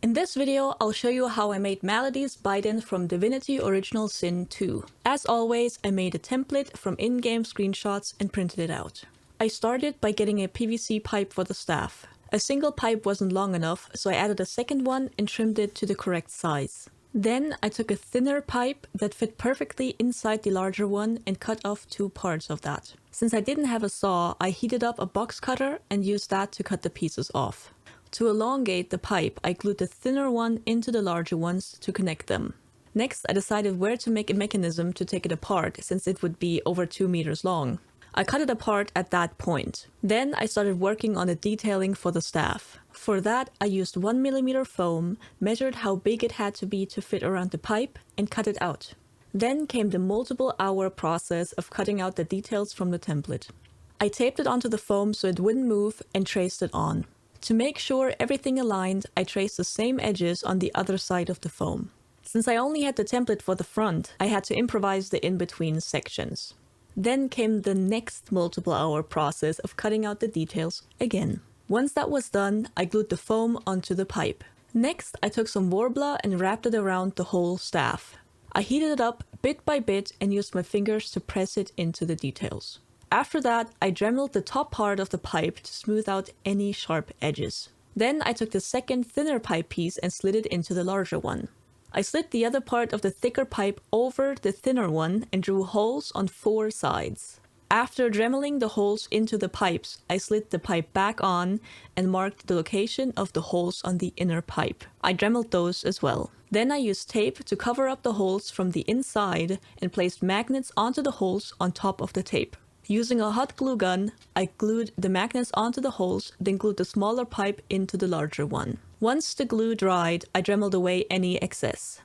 In this video, I'll show you how I made Malady's Bident from Divinity Original Sin 2. As always, I made a template from in-game screenshots and printed it out. I started by getting a PVC pipe for the staff. A single pipe wasn't long enough, so I added a second one and trimmed it to the correct size. Then I took a thinner pipe that fit perfectly inside the larger one and cut off 2 parts of that. Since I didn't have a saw, I heated up a box cutter and used that to cut the pieces off. To elongate the pipe, I glued the thinner one into the larger ones to connect them. Next, I decided where to make a mechanism to take it apart, since it would be over 2 meters long. I cut it apart at that point. Then I started working on the detailing for the staff. For that, I used 1mm foam, measured how big it had to be to fit around the pipe, and cut it out. Then came the multiple-hour process of cutting out the details from the template. I taped it onto the foam so it wouldn't move and traced it on. To make sure everything aligned, I traced the same edges on the other side of the foam. Since I only had the template for the front, I had to improvise the in-between sections. Then came the next multiple-hour process of cutting out the details again. Once that was done, I glued the foam onto the pipe. Next, I took some Worbla and wrapped it around the whole staff. I heated it up bit by bit and used my fingers to press it into the details. After that, I dremeled the top part of the pipe to smooth out any sharp edges. Then I took the second thinner pipe piece and slid it into the larger one. I slid the other part of the thicker pipe over the thinner one and drew holes on 4 sides. After dremeling the holes into the pipes, I slid the pipe back on and marked the location of the holes on the inner pipe. I dremeled those as well. Then I used tape to cover up the holes from the inside and placed magnets onto the holes on top of the tape. Using a hot glue gun, I glued the magnets onto the holes, then glued the smaller pipe into the larger one. Once the glue dried, I dremeled away any excess.